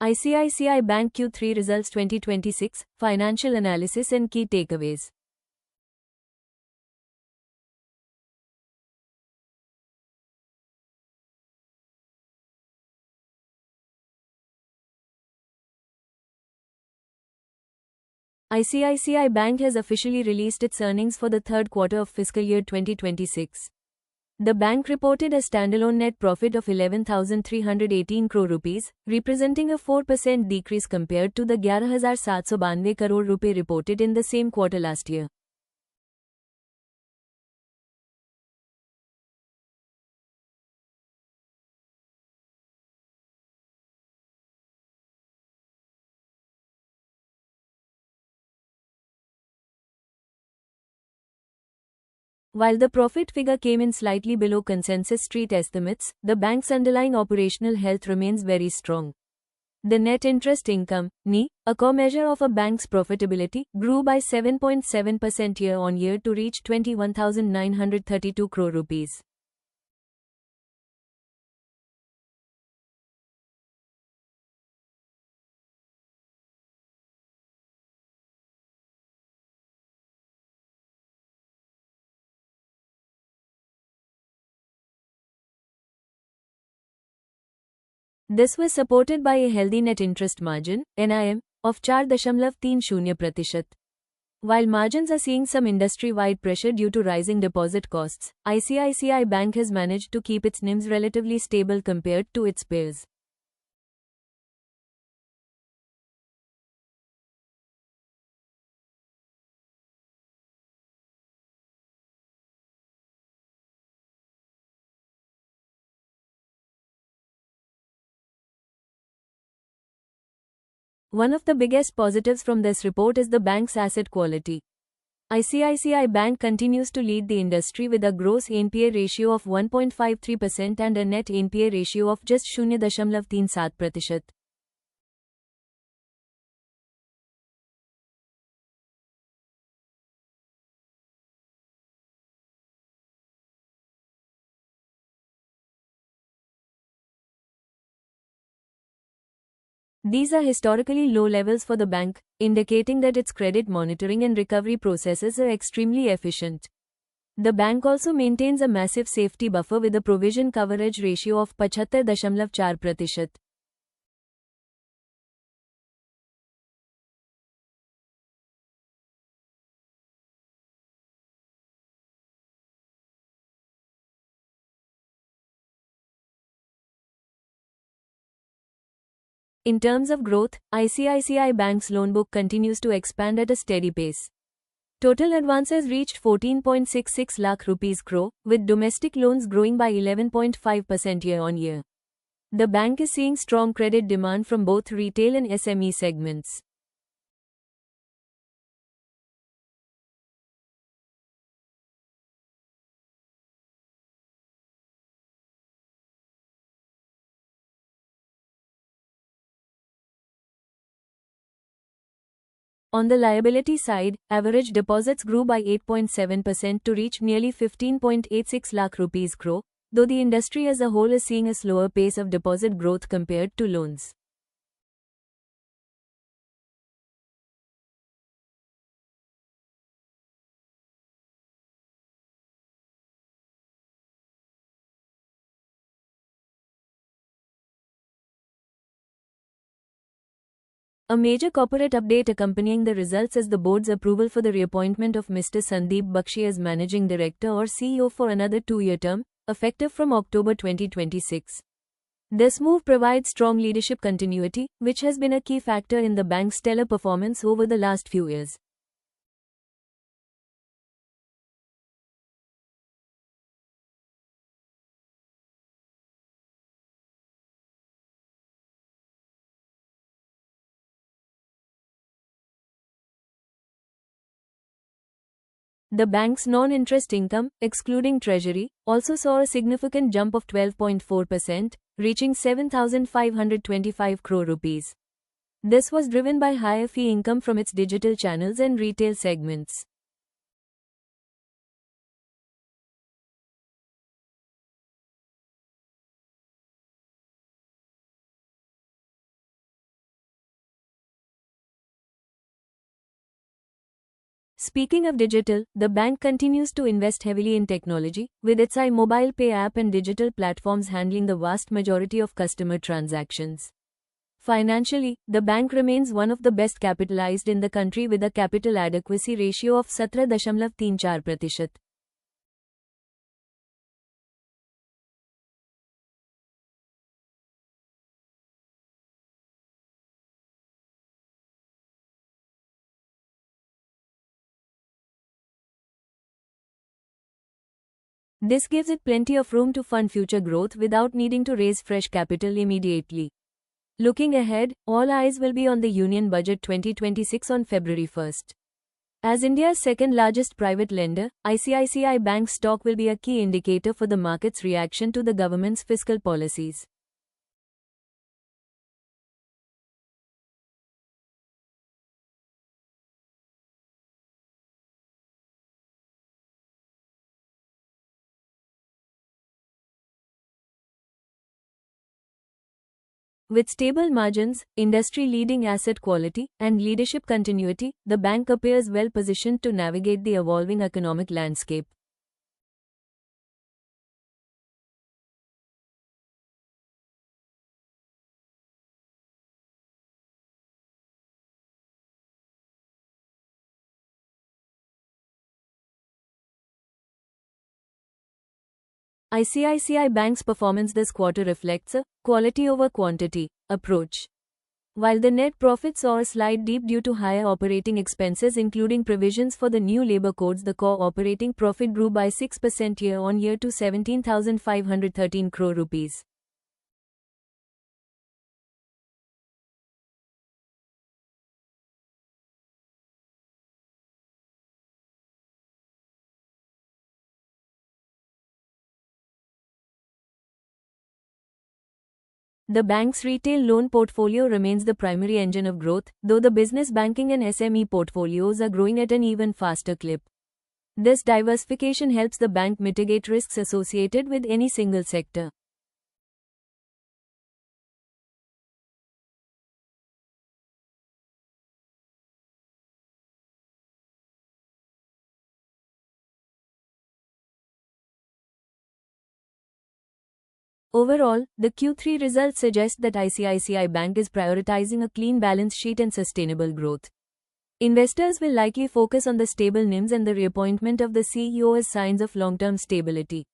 ICICI Bank Q3 Results 2026, Financial Analysis and Key Takeaways. ICICI Bank has officially released its earnings for the third quarter of fiscal year 2026. The bank reported a standalone net profit of 11,318 crore rupees, representing a 4% decrease compared to the 11,792 crore rupee reported in the same quarter last year. While the profit figure came in slightly below consensus street estimates, the bank's underlying operational health remains very strong. The net interest income, NII, a core measure of a bank's profitability, grew by 7.7% year-on-year to reach 21,932 crore rupees. This was supported by a healthy net interest margin, NIM, of 4.30%. While margins are seeing some industry-wide pressure due to rising deposit costs, ICICI Bank has managed to keep its NIMs relatively stable compared to its peers. One of the biggest positives from this report is the bank's asset quality. ICICI Bank continues to lead the industry with a gross NPA ratio of 1.53% and a net NPA ratio of just 0.37%. These are historically low levels for the bank, indicating that its credit monitoring and recovery processes are extremely efficient. The bank also maintains a massive safety buffer with a provision coverage ratio of 75.4%. In terms of growth, ICICI Bank's loan book continues to expand at a steady pace. Total advances reached 14.66 lakh rupees crore, with domestic loans growing by 11.5% year-on-year. The bank is seeing strong credit demand from both retail and SME segments. On the liability side, average deposits grew by 8.7% to reach nearly 15.86 lakh rupees crore, though the industry as a whole is seeing a slower pace of deposit growth compared to loans. A major corporate update accompanying the results is the board's approval for the reappointment of Mr. Sandeep Bakshi as Managing Director or CEO for another 2-year term, effective from October 2026. This move provides strong leadership continuity, which has been a key factor in the bank's stellar performance over the last few years. The bank's non-interest income, excluding treasury, also saw a significant jump of 12.4%, reaching 7,525 crore rupees. This was driven by higher fee income from its digital channels and retail segments. Speaking of digital, the bank continues to invest heavily in technology, with its iMobile Pay app and digital platforms handling the vast majority of customer transactions. Financially, the bank remains one of the best capitalized in the country with a capital adequacy ratio of 17.34%. This gives it plenty of room to fund future growth without needing to raise fresh capital immediately. Looking ahead, all eyes will be on the Union Budget 2026 on February 1st. As India's second largest private lender, ICICI Bank stock will be a key indicator for the market's reaction to the government's fiscal policies. With stable margins, industry-leading asset quality, and leadership continuity, the bank appears well positioned to navigate the evolving economic landscape. ICICI Bank's performance this quarter reflects a quality over quantity approach. While the net profit saw a slight dip due to higher operating expenses including provisions for the new labor codes, the core operating profit grew by 6% year-on-year to 17,513 crore rupees. The bank's retail loan portfolio remains the primary engine of growth, though the business banking and SME portfolios are growing at an even faster clip. This diversification helps the bank mitigate risks associated with any single sector. Overall, the Q3 results suggest that ICICI Bank is prioritizing a clean balance sheet and sustainable growth. Investors will likely focus on the stable NIMs and the reappointment of the CEO as signs of long-term stability.